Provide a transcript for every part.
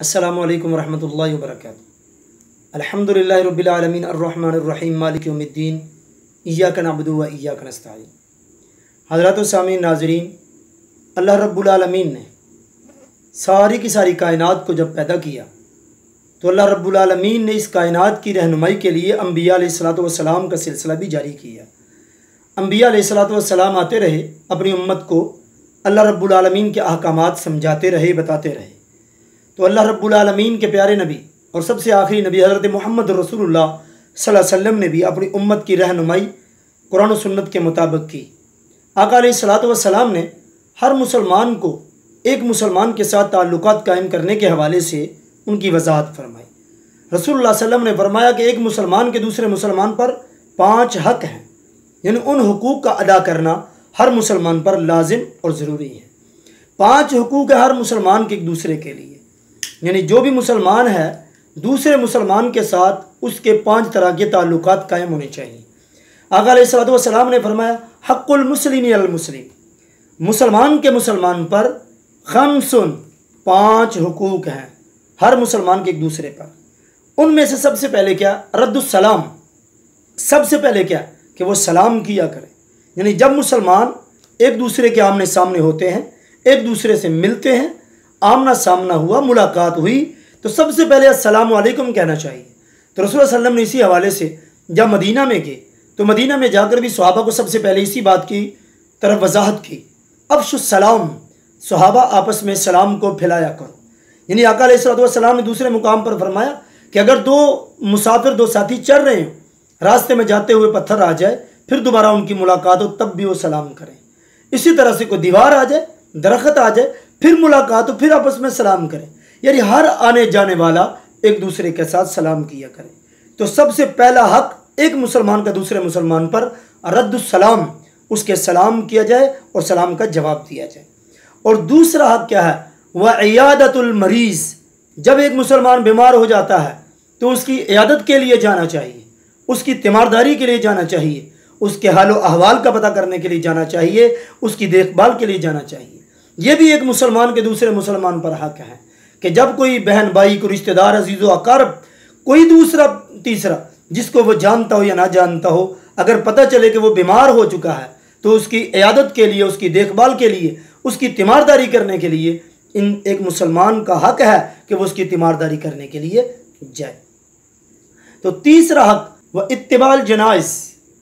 अस्सलामु अलैकुम वरहमतुल्लाहि वबरकातुहू। अल्हम्दुलिल्लाहि रब्बिल आलमीन अर्रहमानिर रहीम मालिकि यौमिद्दीन इय्याका नअबुदु व इय्याका नस्तईन। हज़रात व सामीन नाज़रीन, अल्लाह रब्बुल आलमीन ने सारी की सारी कायनात को जब पैदा किया तो अल्लाह रब्बुल आलमीन ने इस कायनात की रहनुमाई के लिए अम्बिया अलैहिस्सलातु वस्सलाम का सिलसिला भी जारी किया। अम्बिया अलैहिस्सलातु वस्सलाम आते रहे, अपनी उम्मत को अल्लाह रब्बुल आलमीन के अहकामात समझाते रहे, बताते रहे। तो अल्लाह रब्बुल आलमीन के प्यारे नबी और सबसे आखिरी नबी हज़रत मोहम्मद रसूलुल्लाह सल्लल्लाहु अलैहि वसल्लम ने भी अपनी उम्मत की रहनुमाई कुरान और सुन्नत के मुताबिक की। आका अलैहिस्सलातु वस्सलाम ने हर मुसलमान को एक मुसलमान के साथ ताल्लुकात कायम करने के हवाले से उनकी वजाहत फरमाई। रसूलुल्लाह सल्लल्लाहु अलैहि वसल्लम ने फरमाया कि एक मुसलमान के दूसरे मुसलमान पर 5 हक़ हैं, यानी उन हुकूक का अदा करना हर मुसलमान पर लाजिम और ज़रूरी है। 5 हुकूक है हर मुसलमान के एक दूसरे के लिए, यानी जो भी मुसलमान है दूसरे मुसलमान के साथ उसके 5 तरह के ताल्लुकात कायम होने चाहिए। आका अलैहिस्सलातु वस्सलाम ने फरमाया हक़्क़ुल मुस्लिमी अल मुस्लिम, मुसलमान के मुसलमान पर खमसुन 5 हुकूक हैं हर मुसलमान के एक दूसरे पर। उनमें से सबसे पहले क्या? रद्दुस्सलाम। सबसे पहले क्या कि वो सलाम किया करे, यानी जब मुसलमान एक दूसरे के आमने सामने होते हैं, एक दूसरे से मिलते हैं, आमना सामना हुआ, मुलाकात हुई, तो सबसे पहले अस्सलामु अलैकुम कहना चाहिए। तो रसूल सल्लल्लाहु अलैहि वसल्लम ने इसी हवाले से जब मदीना में गए तो मदीना में जाकर भी सहाबा को सबसे पहले इसी बात की तरफ वजाहत की, अफ़शुस सलाम, सहाबा आपस में सलाम को फैलाया करो। यानी आका अलैहिस्सलातु वस्सलाम ने दूसरे मुकाम पर फरमाया कि अगर 2 मुसाफिर 2 साथी चल रहे हैं, रास्ते में जाते हुए पत्थर आ जाए, फिर दोबारा उनकी मुलाकात हो, तब भी वो सलाम करें। इसी तरह से कोई दीवार आ जाए, दरख्त आ जाए, फिर मुलाकात हो, फिर आपस में सलाम करें, यानी हर आने जाने वाला एक दूसरे के साथ सलाम किया करें। तो सबसे पहला हक एक मुसलमान का दूसरे मुसलमान पर रद्दुस्सलाम, उसके सलाम किया जाए और सलाम का जवाब दिया जाए। और दूसरा हक क्या है? वह इयादतुल मरीज़, जब एक मुसलमान बीमार हो जाता है तो उसकी इयादत के लिए जाना चाहिए, उसकी तीमारदारी के लिए जाना चाहिए, उसके हाल व अहवाल का पता करने के लिए जाना चाहिए, उसकी देखभाल के लिए जाना चाहिए। ये भी एक मुसलमान के दूसरे मुसलमान पर हक है कि जब कोई बहन भाई, कोई रिश्तेदार, अजीज़ व अकारब, कोई दूसरा तीसरा जिसको वो जानता हो या ना जानता हो, अगर पता चले कि वो बीमार हो चुका है तो उसकी इयादत के लिए, उसकी देखभाल के लिए, उसकी तीमारदारी करने के लिए इन एक मुसलमान का हक है कि वो उसकी तीमारदारी करने के लिए जाए। तो तीसरा हक वह इत्तिबाल जनाइज़,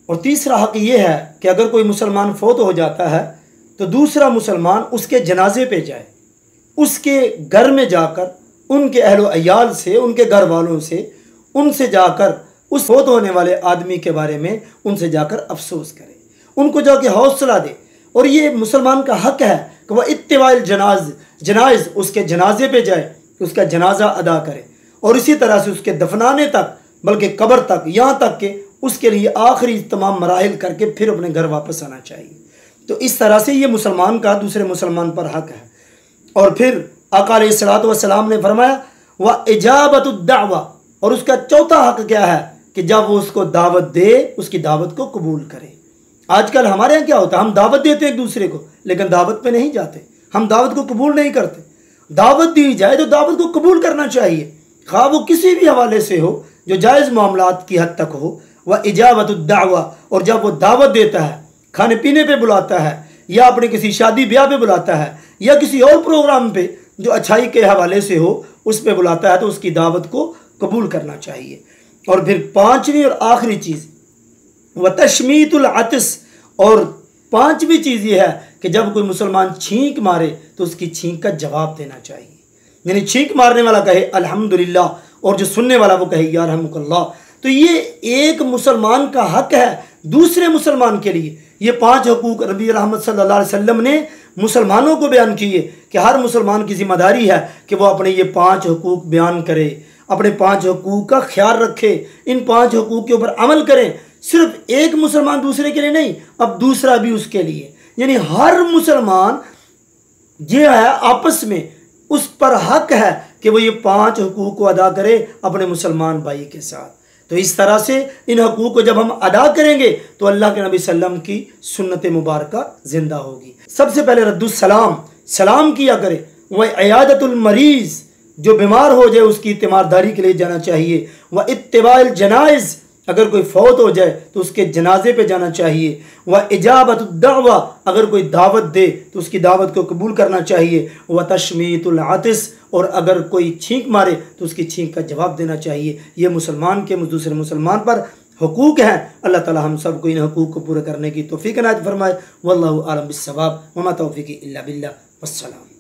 और तीसरा हक ये है कि अगर कोई मुसलमान फोत हो जाता है तो दूसरा मुसलमान उसके जनाजे पे जाए, उसके घर में जाकर उनके अहलो अयाल से, उनके घर वालों से, उनसे जाकर उस फोत होने वाले आदमी के बारे में उनसे जाकर अफसोस करे, उनको जाके हौसला दे। और ये मुसलमान का हक है कि वह इत्तिबाल जनाइज़, उसके जनाजे पे जाए, उसका जनाजा अदा करे, और इसी तरह से उसके दफनाने तक, बल्कि कब्र तक, यहाँ तक कि उसके लिए आखिरी तमाम मराहिल करके फिर अपने घर वापस आना चाहिए। तो इस तरह से ये मुसलमान का दूसरे मुसलमान पर हक है। और फिर आका अलैहिस्सलातु वस्सलाम ने फरमाया वह इजाबतुद दावा, और उसका चौथा हक क्या है कि जब वो उसको दावत दे, उसकी दावत को कबूल करे। आजकल हमारे यहाँ क्या होता है, हम दावत देते हैं एक दूसरे को, लेकिन दावत पे नहीं जाते, हम दावत को कबूल नहीं करते। दावत दी जाए तो दावत को कबूल करना चाहिए, खा वो किसी भी हवाले से हो, जो जायज़ मामलात की हद तक हो। वह इजाबतुद दावा, और जब वो दावत देता है, खाने पीने पे बुलाता है, या अपने किसी शादी ब्याह पे बुलाता है, या किसी और प्रोग्राम पे जो अच्छाई के हवाले से हो उस पे बुलाता है, तो उसकी दावत को कबूल करना चाहिए। और फिर 5वीं और आखिरी चीज़ वह तशमीतुल अतिस, और 5वीं चीज़ ये है कि जब कोई मुसलमान छींक मारे तो उसकी छींक का जवाब देना चाहिए, यानी छींक मारने वाला कहे अल्हम्दुलिल्लाह, और जो सुनने वाला वो कहे यारहमुकल्लाह। तो ये एक मुसलमान का हक है दूसरे मुसलमान के लिए। ये 5 हुकूक नबी रहमत सल्लल्लाहु अलैहि वसल्लम ने मुसलमानों को बयान किए कि हर मुसलमान की जिम्मेदारी है कि वो अपने ये 5 हुकूक बयान करे, अपने 5 हुकूक का ख्याल रखे, इन 5 हुकूक के ऊपर अमल करें। सिर्फ एक मुसलमान दूसरे के लिए नहीं, अब दूसरा भी उसके लिए, यानी हर मुसलमान ये है आपस में उस पर हक है कि वो ये 5 हुकूक को अदा करे अपने मुसलमान भाई के साथ। तो इस तरह से इन हकूक़ को जब हम अदा करेंगे तो अल्लाह के नबी सल्लम की सुन्नत मुबारका जिंदा होगी। सबसे पहले रद्दुस्सलाम, सलाम किया करे। वह इयादतुल मरीज़, जो बीमार हो जाए उसकी तीमारदारी के लिए जाना चाहिए। व इत्तिबाइल जनाइज़, अगर कोई फौत हो जाए तो उसके जनाजे पे जाना चाहिए। व इजाबतुद दावा, अगर कोई दावत दे तो उसकी दावत को कबूल करना चाहिए। व तशमीतुल आतिस, और अगर कोई छींक मारे तो उसकी छींक का जवाब देना चाहिए। ये मुसलमान के दूसरे मुसलमान पर हुकूक हैं। अल्लाह ताला हम सब को इन हुकूक को पूरा करने की तौफीक इनायत फरमाए। वल्लाहु आलम बिस्सवाब, वमा तौफीकी इल्ला बिल्लाह, वस्सलाम।